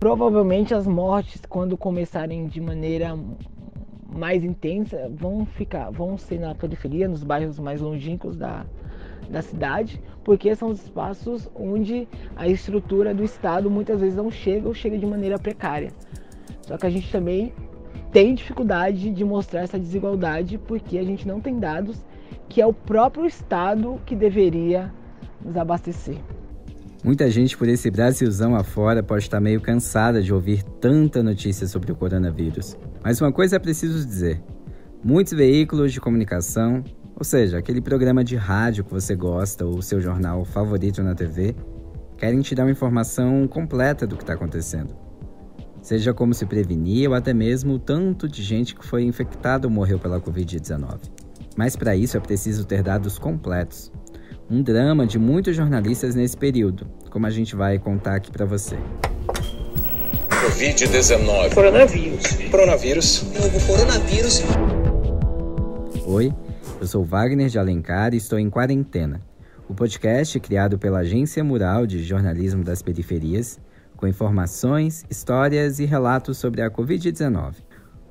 Provavelmente as mortes, quando começarem de maneira mais intensa, vão ser na periferia, nos bairros mais longínquos da cidade, porque são os espaços onde a estrutura do Estado muitas vezes não chega ou chega de maneira precária. Só que a gente também tem dificuldade de mostrar essa desigualdade porque a gente não tem dados, que é o próprio Estado que deveria nos abastecer. Muita gente por esse Brasilzão afora pode estar meio cansada de ouvir tanta notícia sobre o coronavírus. Mas uma coisa é preciso dizer: muitos veículos de comunicação, ou seja, aquele programa de rádio que você gosta ou o seu jornal favorito na TV, querem te dar uma informação completa do que está acontecendo. Seja como se prevenir ou até mesmo o tanto de gente que foi infectada ou morreu pela Covid-19. Mas para isso é preciso ter dados completos. Um drama de muitos jornalistas nesse período, como a gente vai contar aqui para você. Covid-19. Coronavírus. Novo coronavírus. Oi, eu sou Wagner de Alencar e estou em Quarentena, o podcast criado pela Agência Mural de Jornalismo das Periferias, com informações, histórias e relatos sobre a Covid-19.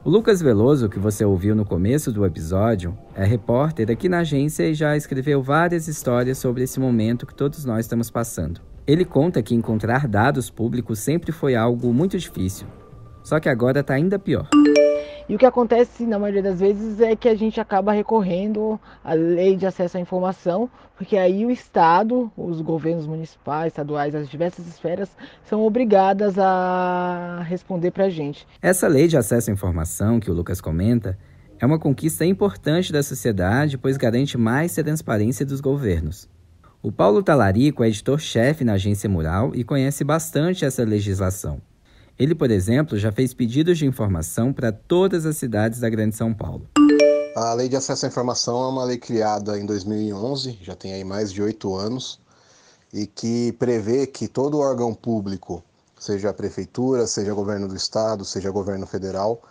O Lucas Veloso, que você ouviu no começo do episódio, é repórter aqui na agência e já escreveu várias histórias sobre esse momento que todos nós estamos passando. Ele conta que encontrar dados públicos sempre foi algo muito difícil, só que agora está ainda pior. E o que acontece na maioria das vezes é que a gente acaba recorrendo à lei de acesso à informação, porque aí o Estado, os governos municipais, estaduais, as diversas esferas são obrigadas a responder para a gente. Essa lei de acesso à informação que o Lucas comenta é uma conquista importante da sociedade, pois garante mais transparência dos governos. O Paulo Talarico é editor-chefe na Agência Mural e conhece bastante essa legislação. Ele, por exemplo, já fez pedidos de informação para todas as cidades da Grande São Paulo. A Lei de Acesso à Informação é uma lei criada em 2011, já tem aí mais de 8 anos, e que prevê que todo órgão público, seja a prefeitura, seja governo do estado, seja governo federal,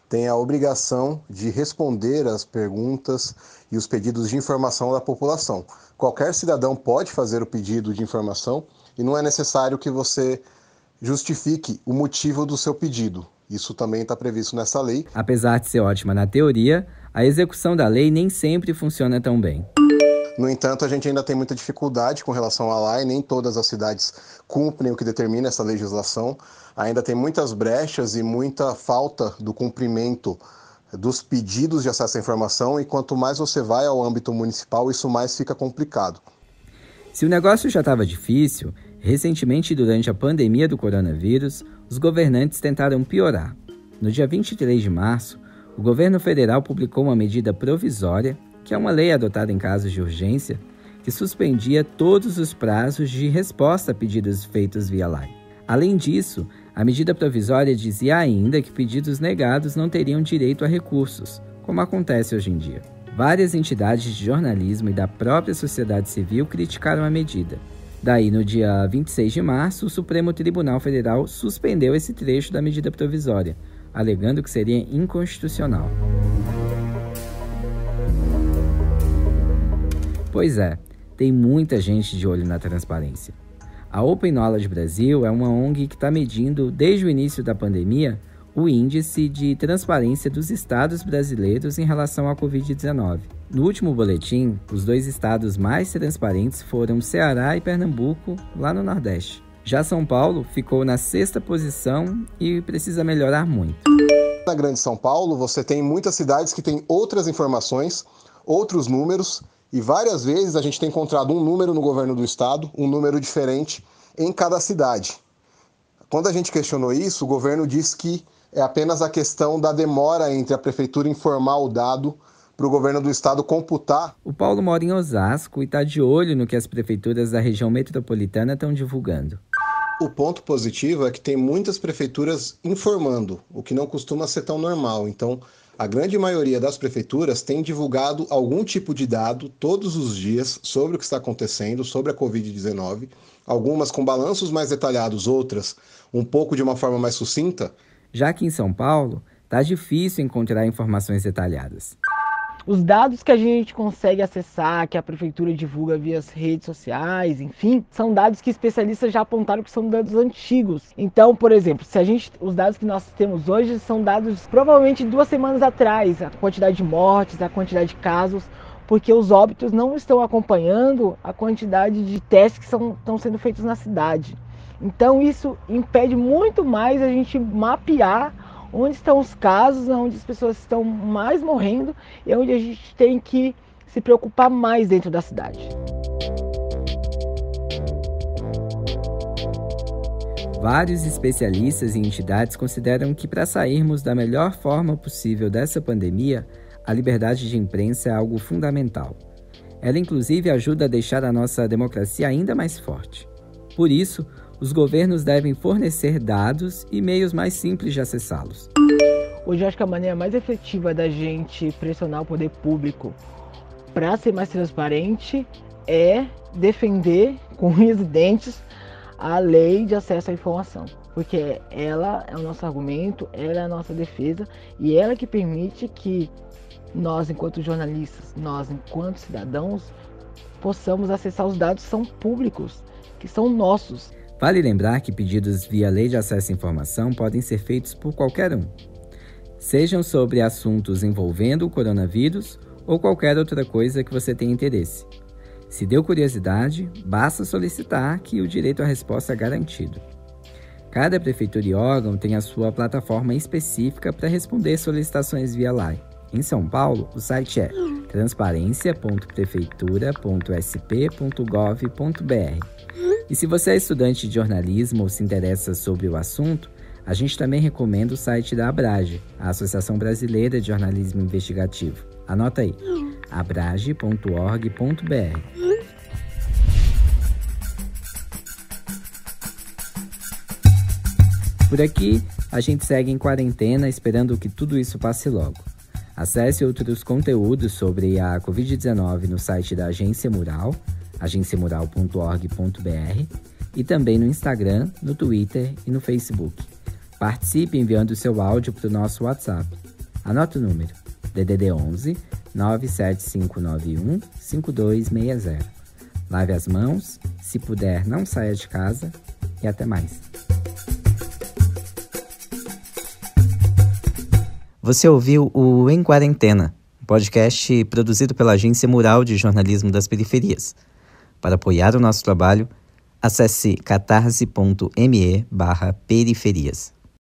tem a obrigação de responder às perguntas e os pedidos de informação da população. Qualquer cidadão pode fazer o pedido de informação e não é necessário que você justifique o motivo do seu pedido. Isso também está previsto nessa lei. Apesar de ser ótima na teoria, a execução da lei nem sempre funciona tão bem. No entanto, a gente ainda tem muita dificuldade com relação à lei, nem todas as cidades cumprem o que determina essa legislação. Ainda tem muitas brechas e muita falta do cumprimento dos pedidos de acesso à informação, e quanto mais você vai ao âmbito municipal, isso mais fica complicado. Se o negócio já estava difícil, recentemente, durante a pandemia do coronavírus, os governantes tentaram piorar. No dia 23 de março, o governo federal publicou uma medida provisória, que é uma lei adotada em casos de urgência, que suspendia todos os prazos de resposta a pedidos feitos via LAI. Além disso, a medida provisória dizia ainda que pedidos negados não teriam direito a recursos, como acontece hoje em dia. Várias entidades de jornalismo e da própria sociedade civil criticaram a medida. Daí, no dia 26 de março, o Supremo Tribunal Federal suspendeu esse trecho da medida provisória, alegando que seria inconstitucional. Pois é, tem muita gente de olho na transparência. A Open Knowledge Brasil é uma ONG que está medindo, desde o início da pandemia, o índice de transparência dos estados brasileiros em relação à Covid-19. No último boletim, os 2 estados mais transparentes foram Ceará e Pernambuco, lá no Nordeste. Já São Paulo ficou na 6ª posição e precisa melhorar muito. Na Grande São Paulo, você tem muitas cidades que têm outras informações, outros números, e várias vezes a gente tem encontrado um número no governo do estado, um número diferente em cada cidade. Quando a gente questionou isso, o governo disse que é apenas a questão da demora entre a prefeitura informar o dado para o governo do estado computar. O Paulo mora em Osasco e está de olho no que as prefeituras da região metropolitana estão divulgando. O ponto positivo é que tem muitas prefeituras informando, o que não costuma ser tão normal. Então, a grande maioria das prefeituras tem divulgado algum tipo de dado todos os dias sobre o que está acontecendo, sobre a Covid-19, algumas com balanços mais detalhados, outras um pouco de uma forma mais sucinta. Já que em São Paulo, está difícil encontrar informações detalhadas. Os dados que a gente consegue acessar, que a prefeitura divulga via as redes sociais, enfim, são dados que especialistas já apontaram que são dados antigos. Então, por exemplo, os dados que nós temos hoje são dados provavelmente 2 semanas atrás, a quantidade de mortes, a quantidade de casos, porque os óbitos não estão acompanhando a quantidade de testes que estão sendo feitos na cidade. Então isso impede muito mais a gente mapear onde estão os casos, onde as pessoas estão mais morrendo e onde a gente tem que se preocupar mais dentro da cidade. Vários especialistas e entidades consideram que para sairmos da melhor forma possível dessa pandemia, a liberdade de imprensa é algo fundamental. Ela inclusive ajuda a deixar a nossa democracia ainda mais forte. Por isso, os governos devem fornecer dados e meios mais simples de acessá-los. Hoje eu acho que a maneira mais efetiva da gente pressionar o poder público para ser mais transparente é defender com unhas e dentes a lei de acesso à informação. Porque ela é o nosso argumento, ela é a nossa defesa e ela que permite que nós, enquanto jornalistas, nós, enquanto cidadãos, possamos acessar os dados que são públicos, que são nossos. Vale lembrar que pedidos via Lei de Acesso à Informação podem ser feitos por qualquer um, sejam sobre assuntos envolvendo o coronavírus ou qualquer outra coisa que você tenha interesse. Se deu curiosidade, basta solicitar que o direito à resposta é garantido. Cada prefeitura e órgão tem a sua plataforma específica para responder solicitações via LAI. Em São Paulo, o site é transparencia.prefeitura.sp.gov.br. E se você é estudante de jornalismo ou se interessa sobre o assunto, a gente também recomenda o site da Abrage, a Associação Brasileira de Jornalismo Investigativo. Anota aí, abrage.org.br. Por aqui, a gente segue em quarentena esperando que tudo isso passe logo. Acesse outros conteúdos sobre a Covid-19 no site da Agência Mural, agenciamural.org.br, e também no Instagram, no Twitter e no Facebook. Participe enviando o seu áudio para o nosso WhatsApp. Anota o número, DDD 11 97591 5260. Lave as mãos, se puder não saia de casa e até mais. Você ouviu o Em Quarentena, um podcast produzido pela Agência Mural de Jornalismo das Periferias. Para apoiar o nosso trabalho, acesse catarse.me/periferias.